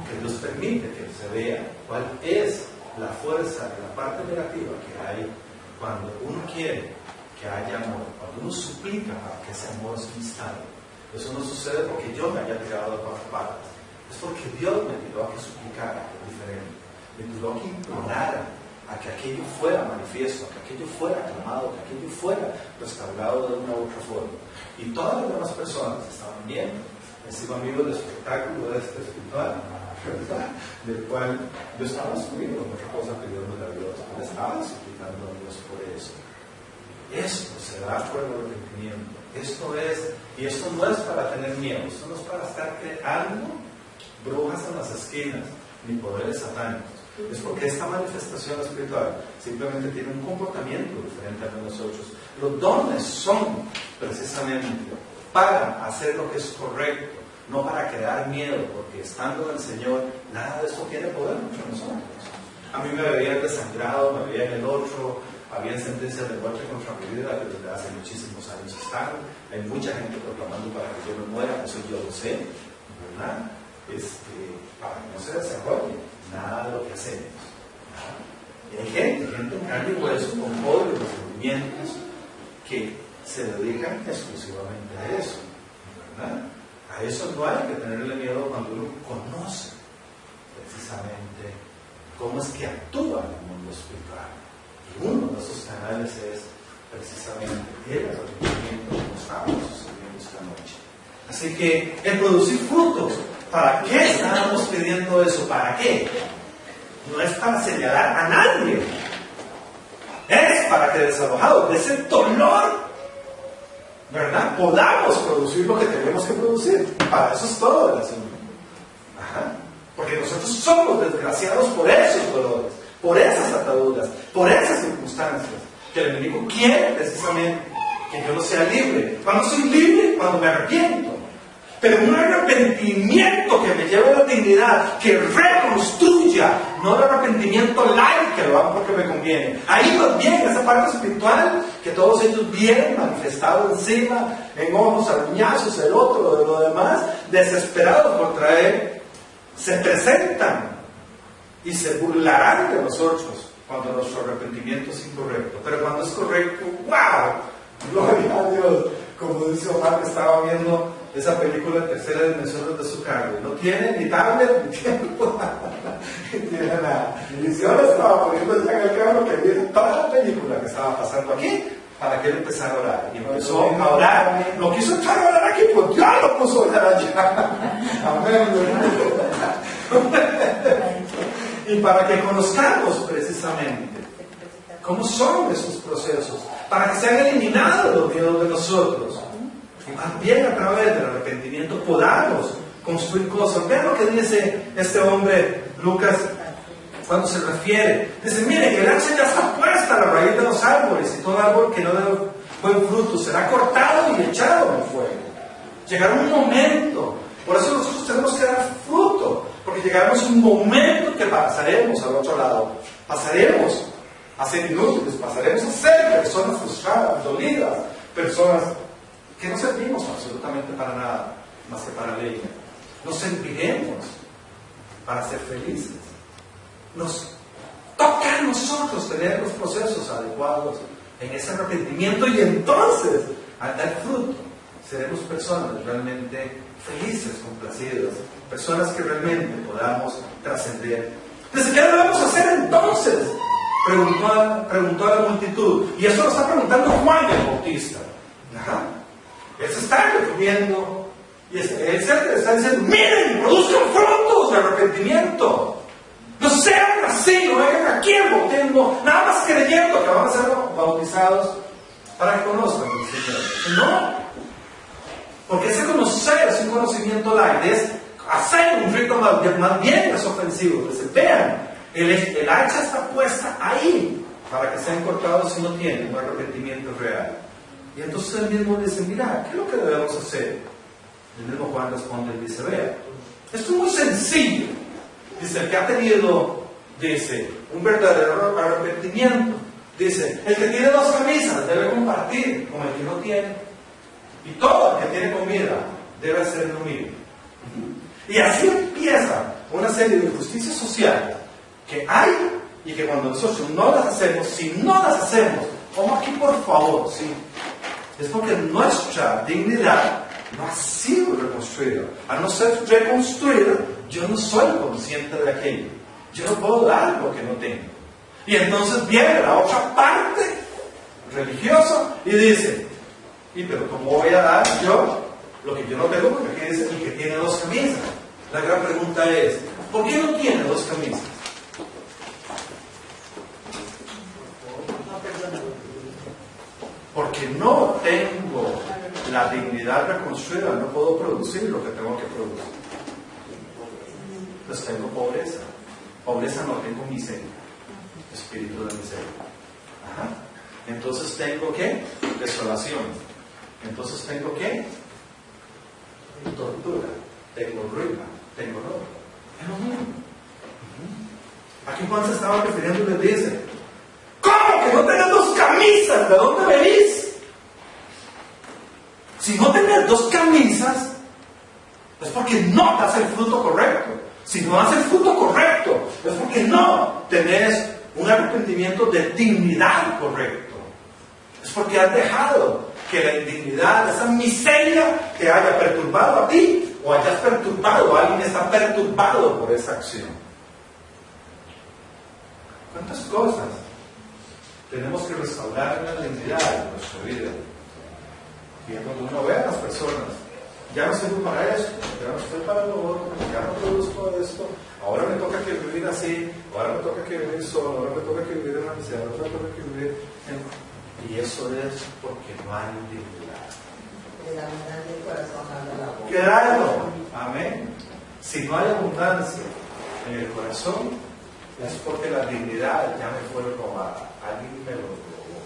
que Dios permite que se vea cuál es la fuerza de la parte negativa que hay cuando uno quiere que haya amor, cuando uno suplica para que ese amor se instale. Eso no sucede porque yo me haya tirado de todas partes, es porque Dios me tiró a que suplicara, que es diferente, me tiró a que implorara, a que aquello fuera manifiesto, a que aquello fuera aclamado, que aquello fuera restaurado de una u otra forma. Y todas las demás personas estaban viendo, encima vivo el espectáculo de este espiritual, ¿verdad? Del cual yo estaba subiendo otra cosa que Dios me la dio, le estaba suplicando a Dios por eso. Esto se da por el arrepentimiento. Y esto no es para tener miedo, esto no es para estar creando brujas en las esquinas, ni poderes satánicos. Es porque esta manifestación espiritual simplemente tiene un comportamiento diferente a nosotros. Los dones son precisamente para hacer lo que es correcto, no para crear miedo, porque estando en el Señor, nada de esto tiene poder entre nosotros. A mí me veían desangrado, me veían el otro, había sentencias de muerte contra mi vida que desde hace muchísimos años están. Hay mucha gente proclamando para que yo me muera, eso yo lo sé, ¿verdad? Para que no se desarrolle nada de lo que hacemos. Y hay gente en carne y hueso, con poder y sentimientos, que se dedican exclusivamente a eso, ¿verdad? A eso no hay que tenerle miedo cuando uno conoce precisamente cómo es que actúa en el mundo espiritual. Y uno de esos canales es precisamente el arrepentimiento que estamos sucediendo esta noche. Así que el producir frutos, ¿para qué estábamos pidiendo eso? ¿Para qué? No es para señalar a nadie. Es para que desalojados de ese dolor, ¿verdad?, podamos producir lo que tenemos que producir. Para eso es todo el asunto. Porque nosotros somos desgraciados por esos dolores, por esas ataduras, por esas circunstancias, que el enemigo quiere precisamente que yo no sea libre. Cuando soy libre, cuando me arrepiento. Pero un arrepentimiento que me lleve a la dignidad, que reconstruya, no el arrepentimiento light que lo hago porque me conviene. Ahí más bien esa parte espiritual que todos ellos vieron manifestado encima, en ojos, arañazos, el otro, de lo demás, desesperados por traer, se presentan y se burlarán de nosotros cuando nuestro arrepentimiento es incorrecto. Pero cuando es correcto, ¡wow! Gloria a Dios. Como dice Omar, que estaba viendo esa película en tercera dimensión de su cargo. No tiene ni tablet, ni tiempo, ni tiene nada. Y si ahora estaba poniendo ya en el carro que viene toda la película que estaba pasando aquí, para que él empezara a orar. Y empezó a orar. No quiso entrar a orar aquí, pues ya lo puso a orar allá. Amén. Y para que conozcamos precisamente cómo son esos procesos, para que sean eliminados los miedos de nosotros. Y más bien a través del arrepentimiento podamos construir cosas. Vean lo que dice este hombre, Lucas, cuando se refiere. Dice, mire, que el hacha ya está puesta a la raíz de los árboles, y todo árbol que no dé buen fruto será cortado y echado en el fuego. Llegará un momento, por eso nosotros tenemos que dar fruto, porque llegaremos un momento que pasaremos al otro lado, pasaremos a ser inútiles, pasaremos a ser personas frustradas, dolidas, personas que no servimos absolutamente para nada, más que para la ley. Nos serviremos para ser felices. Nos toca a nosotros tener los procesos adecuados en ese arrepentimiento, y entonces, al dar fruto, seremos personas realmente felices, complacidas, personas que realmente podamos trascender. Entonces, ¿qué debemos hacer entonces? Preguntó a la multitud. Y eso lo está preguntando Juan el Bautista. Él se está refiriendo, y él se está diciendo, miren, produzcan frutos de arrepentimiento. No sean así, no vengan aquí al bautismo, nada más creyendo que van a ser bautizados para que conozcan al Señor. No. Porque ese conocer es un conocimiento light, es hacer un rito más bien es ofensivo. Entonces, vean, el hacha está puesta ahí para que sean cortados si no tienen un arrepentimiento real. Y entonces él mismo dice, mira, ¿qué es lo que debemos hacer? El mismo Juan responde y dice, vea, esto es muy sencillo. Dice, el que ha tenido, dice, un verdadero arrepentimiento. Dice, el que tiene 2 camisas debe compartir con el que no tiene. Y todo el que tiene comida debe hacer lo mismo. Y así empieza una serie de injusticias sociales que hay y que cuando nosotros no las hacemos, si no las hacemos, como aquí por favor, ¿sí? Es porque nuestra dignidad no ha sido reconstruida. Al no ser reconstruida, yo no soy consciente de aquello. Yo no puedo dar lo que no tengo. Y entonces viene la otra parte religiosa y dice, ¿y pero cómo voy a dar yo lo que yo no tengo? Porque aquí dice el que tiene 2 camisas. La gran pregunta es, ¿por qué no tiene 2 camisas? Porque no tengo la dignidad reconstruida, no puedo producir lo que tengo que producir. Entonces tengo pobreza. Pobreza no tengo miseria. Espíritu de miseria. Ajá. Entonces tengo ¿qué? Desolación. Entonces tengo ¿qué? Tortura. Tengo ruina. Tengo robo. Es lo mismo. Aquí Juan se estaba refiriendo y le dice, ¿cómo que no tenés 2 camisas? ¿De dónde venís? Si no tenés 2 camisas, es porque no das el fruto correcto. Si no das el fruto correcto, es porque no tenés un arrepentimiento de dignidad correcto. Es porque has dejado que la indignidad, esa miseria, te haya perturbado a ti, o hayas perturbado a alguien que está perturbado por esa acción. ¿Cuántas cosas tenemos que restaurar en la dignidad de nuestra vida? Y cuando uno ve a las personas, ya no sirvo para esto, ya no estoy para lo otro, ya no produzco esto, ahora me toca que vivir así, ahora me toca que vivir solo, ahora me toca que vivir en la miseria, ahora me toca que vivir en... Y eso es porque no hay dignidad. La abundancia del corazón habla la boca. Claro, amén. Si no hay abundancia en el corazón, es porque la dignidad ya me fue robada. Alguien me lo robó,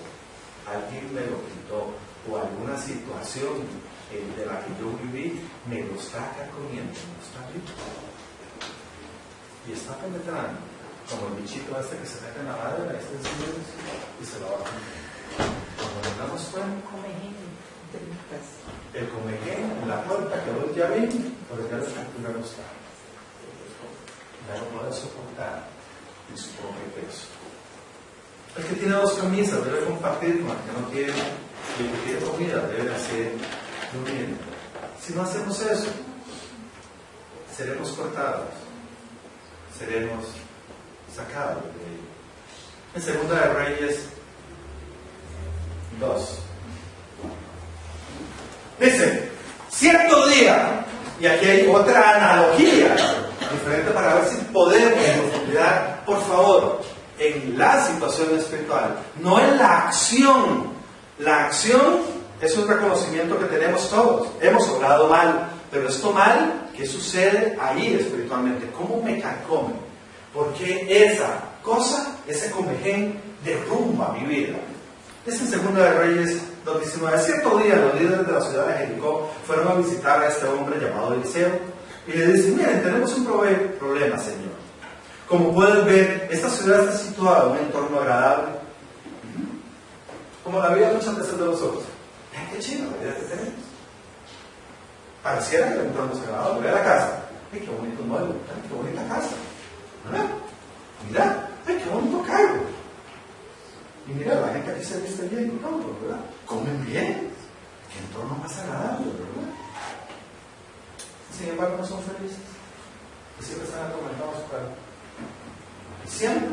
alguien me lo quitó, o alguna situación de la que yo viví me lo está carcomiendo, me lo está viendo. Y está penetrando, como el bichito este que se mete en la madera, y se lo va a comer. Cuando nos damos cuenta, el comején en la puerta que vos ya vi, porque ya la estructura no está. Ya no puede soportar en su propio peso. El que tiene 2 camisas debe compartir con el que no tiene, y el que tiene comida debe hacer lo mismo. Si no hacemos eso, seremos cortados, seremos sacados de ello. En Segunda de Reyes 2 dice, cierto día, y aquí hay otra analogía diferente para ver si podemos en profundidad, por favor, en la situación espiritual, no en la acción. La acción es un reconocimiento que tenemos todos. Hemos obrado mal, pero esto mal, ¿qué sucede ahí espiritualmente? ¿Cómo me carcome? Porque esa cosa, ese comején, derrumba mi vida. Es en Segunda de Reyes 2:19. Cierto día los líderes de la ciudad de Jericó fueron a visitar a este hombre llamado Eliseo y le dicen, miren, tenemos un problema, Señor. Como pueden ver, esta ciudad está situada en un entorno agradable, como la vida muchas veces de nosotros. Vean qué chido la vida que tenemos. Pareciera que el entorno es agradable. Ve a la casa. Ay, qué bonito mueble. Ay, qué bonita casa. ¿Verdad? Mira, ay, qué bonito carro. Y mira, la gente aquí se viste bien y todo, ¿verdad? Comen bien. Qué entorno más agradable, ¿verdad? Sin embargo, no son felices. Y siempre están atormentados por algo. Siempre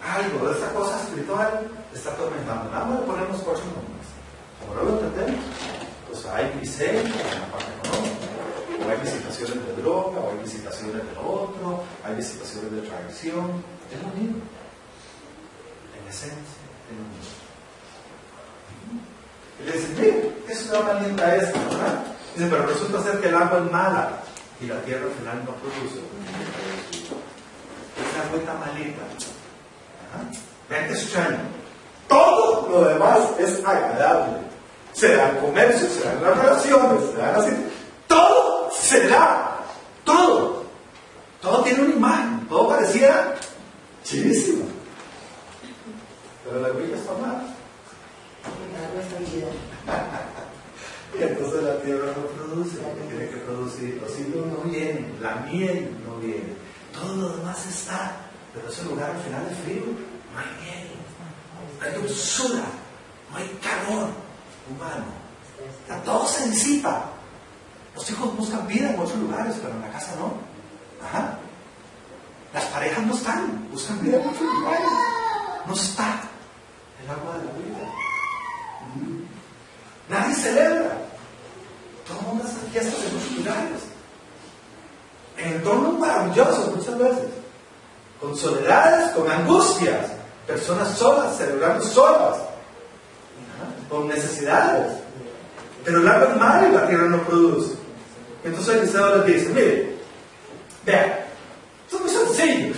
algo de esta cosa espiritual está atormentando. Nada más le ponemos 4 nombres. Como no lo entendemos, pues hay miseria en la parte económica, o hay visitaciones de droga, o hay visitaciones de lo otro, hay visitaciones de traición. Es lo mismo. En esencia, es lo mismo. Y le dicen, mira, qué ciudad más linda esta, ¿verdad? Dice, pero resulta ser que el agua es mala y la tierra al final no produce. Es una agüita malita. Vean que extraño. Todo lo demás es agradable. Se da el comercio, se dan las relaciones, se dan así. Todo se da. Todo. Todo tiene una imagen. Todo pareciera chidísimo. Pero la agüita está mal. Y entonces la tierra no produce lo que tiene que producir. Los higos no vienen, la miel no viene. Todo lo demás está. Pero ese lugar al final es frío. No hay miel, no hay dulzura, no hay calor humano. Todo se disipa. Los hijos buscan vida en otros lugares, pero en la casa no. Ajá. Las parejas no están, buscan vida en otros lugares. No está el agua de la vida. Nadie celebra. Todo el mundo hace fiestas en otros lugares. En entornos maravillosos muchas veces. Con soledades, con angustias. Personas solas, celebrando solas. Con necesidades. Pero el agua es mala y la tierra no produce. Entonces Eliseo les dice, mire, vean, esto es muy sencillo.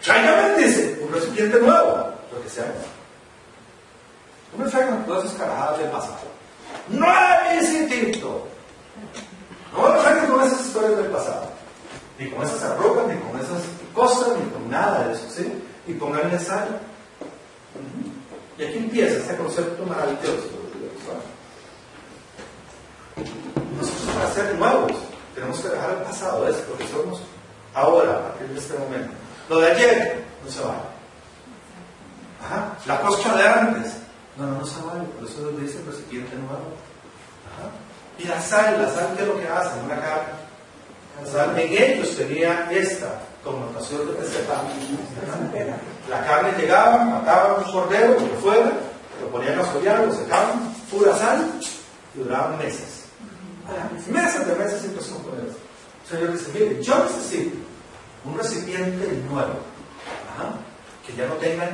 Tráigame, dice, un recipiente nuevo, lo que sea. No me traigan todas esas carajadas del pasado. No necesito. No me traigan con esas historias del pasado. Ni con esas arrugas, ni con esas cosas, ni con nada de eso, ¿sí? Y pónganle sal. Y aquí empieza este concepto maravilloso. Nosotros para ser nuevos tenemos que dejar el pasado, es lo que somos ahora, a partir de este momento. Lo de ayer no se vale. Ajá. La coscha de antes no se vale, por eso les dice el recipiente nuevo. Ajá. Y la sal, ¿qué es lo que hace? Una carne. La sal en ellos tenía esta connotación de que sepa. La carne llegaba, mataban un cordero, lo que fuera, lo ponían a solear, lo secaban, pura sal, y duraban meses. Meses de meses empezó con eso. El Señor dice, mire, yo necesito un recipiente nuevo, que ya no tenga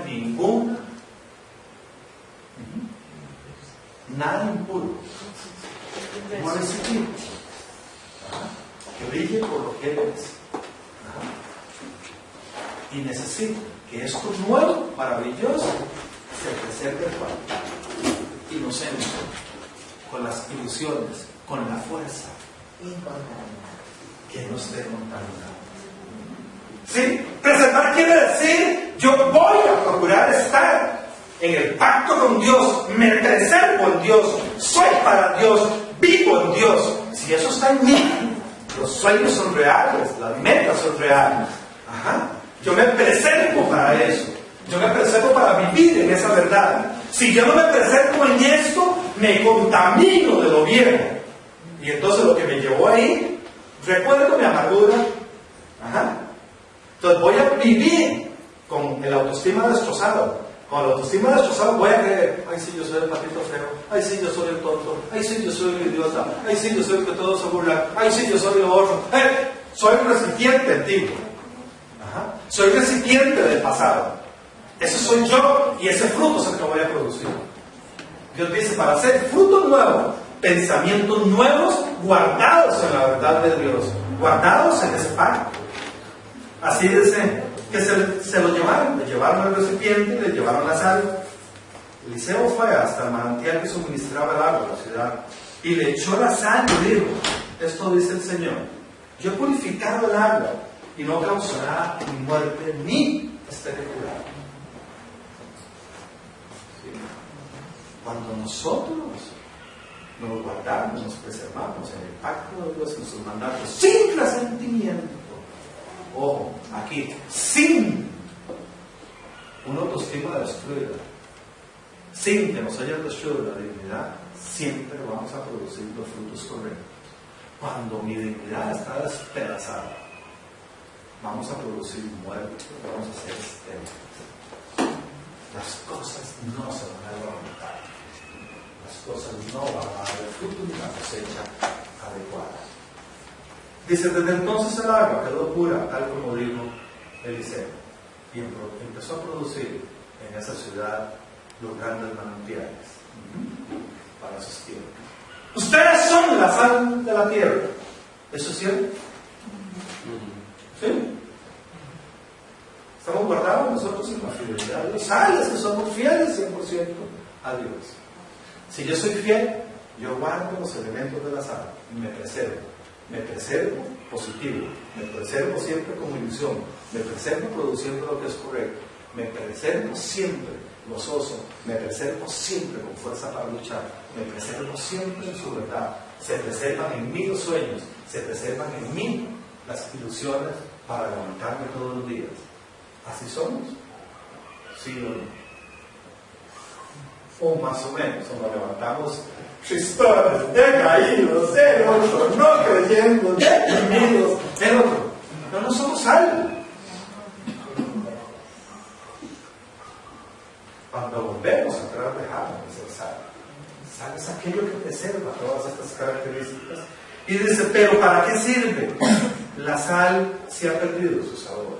nada impuro, un recipiente que brille por lo que Él es. Y necesito que esto nuevo, maravilloso, se preserve con inocencia, con las ilusiones, con la fuerza, que no esté contaminado. ¿Sí? Preservar quiere decir, yo voy a procurar estar en el pacto con Dios, me preservo en Dios, soy para Dios, vivo en Dios. Si eso está en mí, los sueños son reales, las metas son reales. Ajá. Yo me preservo para eso. Yo me preservo para vivir en esa verdad. Si yo no me preservo en esto, me contamino de lo viejo. Y entonces lo que me llevó ahí, recuerdo mi amargura. Ajá. Entonces voy a vivir con el autoestima destrozado. Con el autoestima destrozado voy a creer, ay sí, yo soy el patito feo, ay sí, yo soy el tonto, ay sí, yo soy el idiota, ay sí, yo soy el que todos se burlan, ay sí, yo soy lo otro. Soy un recipiente antiguo. Ajá. Soy recipiente del pasado. Ese soy yo y ese fruto es el que voy a producir. Dios dice, para hacer frutos nuevos, pensamientos nuevos, guardados en la verdad de Dios, guardados en ese pacto. Así dice que se lo llevaron, le llevaron el recipiente y le llevaron la sal. Eliseo fue hasta el manantial que suministraba el agua a la ciudad y le echó la sal y dijo, esto dice el Señor, yo he purificado el agua y no causará ni muerte ni estaré curado. ¿Sí? Cuando nosotros nos guardamos, nos preservamos en el pacto de Dios, en sus mandatos, sin resentimiento, ojo, aquí, sin una autoestima destruida, sin que nos hayan destruido la dignidad, siempre vamos a producir los frutos correctos. Cuando mi dignidad está despedazada, vamos a producir muerte, vamos a ser estériles. Las cosas no se van a levantar, las cosas no van a dar el fruto ni la cosecha adecuada. Dice, desde entonces el agua quedó pura, tal como dijo Eliseo, y empezó a producir en esa ciudad los grandes manantiales para sus tiempos. Ustedes son la sal de la tierra. ¿Eso es cierto? ¿Sí? Estamos guardados nosotros en la fidelidad de Dios. Sales que somos fieles 100% a Dios. Si yo soy fiel, yo guardo los elementos de la sal y me preservo positivo, me preservo siempre con ilusión, me preservo produciendo lo que es correcto, me preservo siempre gozoso, me preservo siempre con fuerza para luchar, me preservo siempre en su verdad, se preservan en mí los sueños, se preservan en mí las ilusiones para levantarme todos los días. ¿Así somos? ¿Sí o no? O más o menos, o nos levantamos tristones, decaídos, el otro, no creyendo, deprimidos, el otro. No somos sal. Cuando volvemos a entrar, dejamos de ser sal. Sal es aquello que preserva todas estas características. Y dice, pero ¿para qué sirve? La sal se ha perdido su sabor.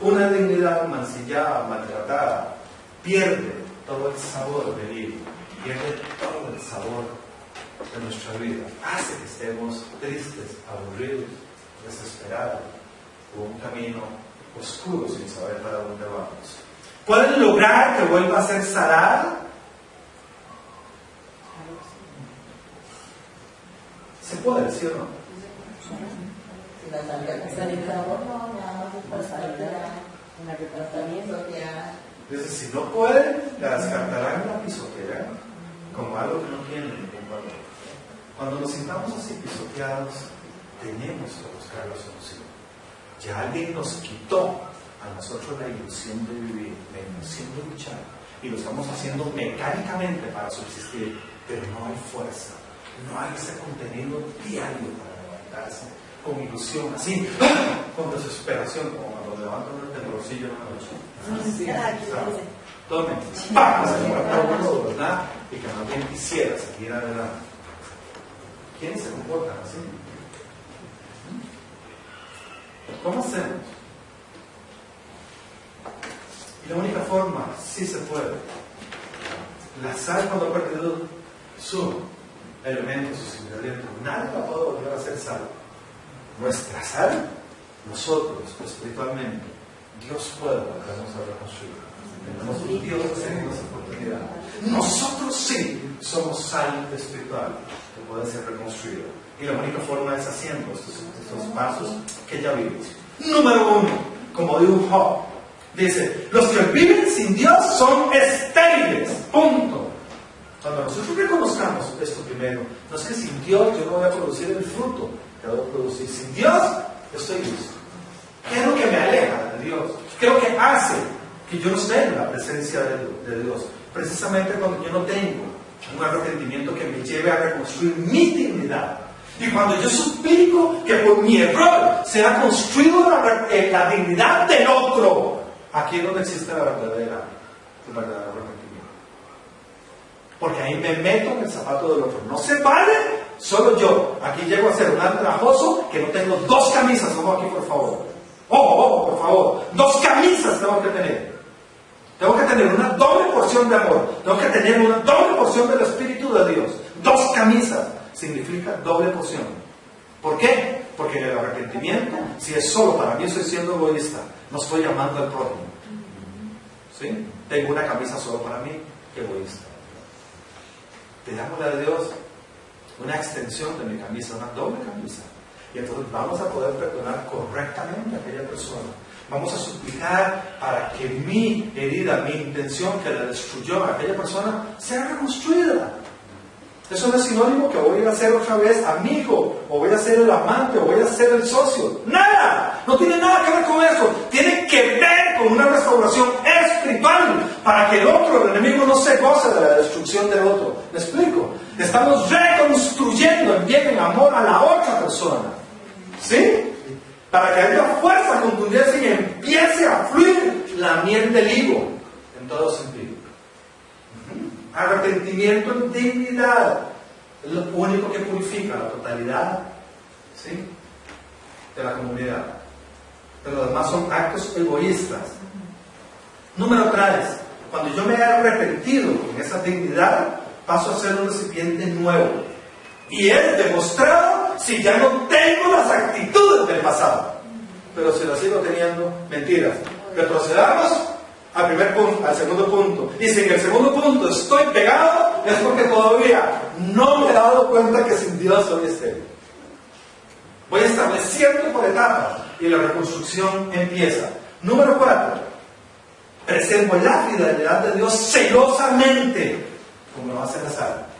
Una dignidad mancillada, maltratada, pierde todo el sabor del hilo, pierde todo el sabor de nuestra vida, hace que estemos tristes, aburridos, desesperados, por un camino oscuro sin saber para dónde vamos. ¿Pueden lograr que vuelva a ser salada? ¿Se puede, sí o no? Si la salida que está en el sabor, no, nada más es para salida, una retratamiento que ha... Entonces, si no pueden, la descartarán y la pisotearán como algo que no tiene ningún valor. Cuando nos sintamos así pisoteados, tenemos que buscar la solución. Ya alguien nos quitó a nosotros la ilusión de vivir, la ilusión de luchar, y lo estamos haciendo mecánicamente para subsistir, pero no hay fuerza, no hay ese contenido diario para levantarse con ilusión, así, con desesperación, como cuando levantan el bolsillo en la noche. Tomen, ¡pam! Se mueve todo, ¿verdad? Y que no bien quisiera seguir adelante. ¿Quiénes se comportan así? ¿Cómo hacemos? Y la única forma, sí se puede. La sal, cuando ha perdido su elemento, sus ingredientes, nada la puede volver a hacer sal. Nuestra sal, nosotros espiritualmente, Dios puede volvernos a reconstruir. Tenemos un Dios que tiene esa oportunidad. Nosotros sí somos sal espiritual que puede ser reconstruida. Y la única forma es haciendo estos pasos que ya vimos. Número 1, como dijo Job, dice: los que viven sin Dios son estériles. Punto. Cuando nosotros reconozcamos esto primero, no es que sin Dios yo no voy a producir el fruto que debo producir. Sin Dios estoy listo. ¿Qué es lo que me aleja de Dios? ¿Qué es lo que hace que yo no esté en la presencia de Dios? Precisamente cuando yo no tengo un arrepentimiento que me lleve a reconstruir mi dignidad. Y cuando yo suplico que por mi error sea construido la dignidad del otro, aquí es donde existe el verdadero arrepentimiento. Porque ahí me meto en el zapato del otro. No se vale solo yo. Aquí llego a ser un andrajoso que no tengo 2 camisas. Como aquí, por favor. Ojo, por favor. 2 camisas tengo que tener. Tengo que tener una doble porción de amor. Tengo que tener una doble porción del Espíritu de Dios. 2 camisas significa doble porción. ¿Por qué? Porque en el arrepentimiento, si es solo para mí, estoy siendo egoísta. No estoy amando al prójimo. ¿Sí? Tengo una camisa solo para mí, egoísta. Pidámosle a Dios una extensión de mi camisa, una doble camisa. Y entonces vamos a poder perdonar correctamente a aquella persona. Vamos a suplicar para que mi herida, mi intención que la destruyó a aquella persona, sea reconstruida. Eso no es sinónimo que voy a ser otra vez amigo, o voy a ser el amante, o voy a ser el socio. ¡Nada! No tiene nada que ver con eso. Tiene que ver con una restauración espiritual para que el otro, el enemigo, no se goce de la destrucción del otro. ¿Me explico? Estamos reconstruyendo en bien, en amor a la otra persona. ¿Sí? Para que haya fuerza, contundencia y empiece a fluir la miel del higo en todo sentido. Arrepentimiento en dignidad es lo único que purifica la totalidad, ¿sí?, de la comunidad. Pero los demás son actos egoístas. Número 3, cuando yo me he arrepentido en esa dignidad, paso a ser un recipiente nuevo. Y es demostrado si ya no tengo las actitudes del pasado. Pero si las sigo teniendo, mentiras. Retrocedamos al segundo punto. Y si en el segundo punto estoy pegado, es porque todavía no me he dado cuenta que sin Dios soy estéril. Voy estableciendo por etapas y la reconstrucción empieza. Número 4. Preservo la fidelidad de Dios celosamente, como lo hace Lazaro.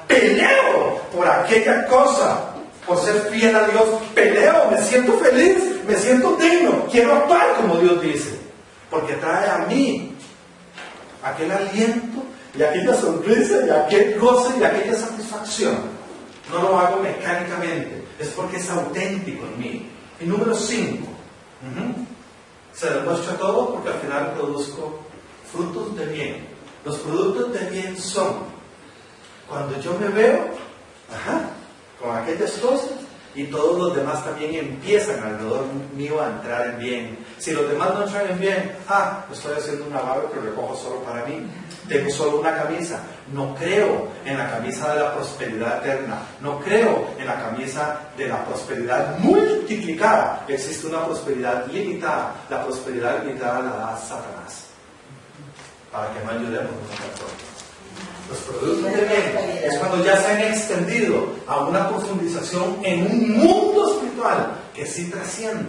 Peleo por aquella cosa, por ser fiel a Dios. Peleo, me siento feliz, me siento digno, quiero actuar como Dios dice, porque trae a mí aquel aliento y aquella sonrisa y aquel gozo y aquella satisfacción. No lo hago mecánicamente, es porque es auténtico en mí. Y número 5, se demuestra todo porque al final produzco frutos de bien. Los productos de bien son cuando yo me veo con aquellas cosas y todos los demás también empiezan alrededor mío a entrar en bien. Si los demás no entran en bien, estoy haciendo un lavado que recojo solo para mí. Tengo solo una camisa. No creo en la camisa de la prosperidad eterna. No creo en la camisa de la prosperidad multiplicada. Existe una prosperidad limitada. La prosperidad limitada la da Satanás, para que no ayudemos a nosotros. Los productos de bien es cuando ya se han extendido a una profundización en un mundo espiritual que sí trasciende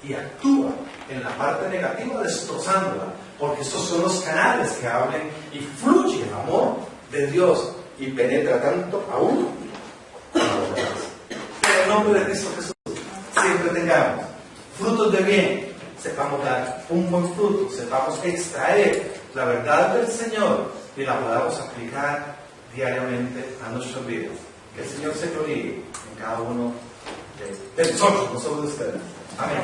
y actúa en la parte negativa destrozándola, porque estos son los canales que hablan y fluye el amor de Dios y penetra tanto a uno como a los demás. En el nombre de Cristo Jesús, siempre tengamos frutos de bien, sepamos dar un buen fruto, sepamos extraer la verdad del Señor y la podamos aplicar diariamente a nuestras vidas. Que el Señor se glorifique en cada uno de nosotros, no solo de ustedes. Amén.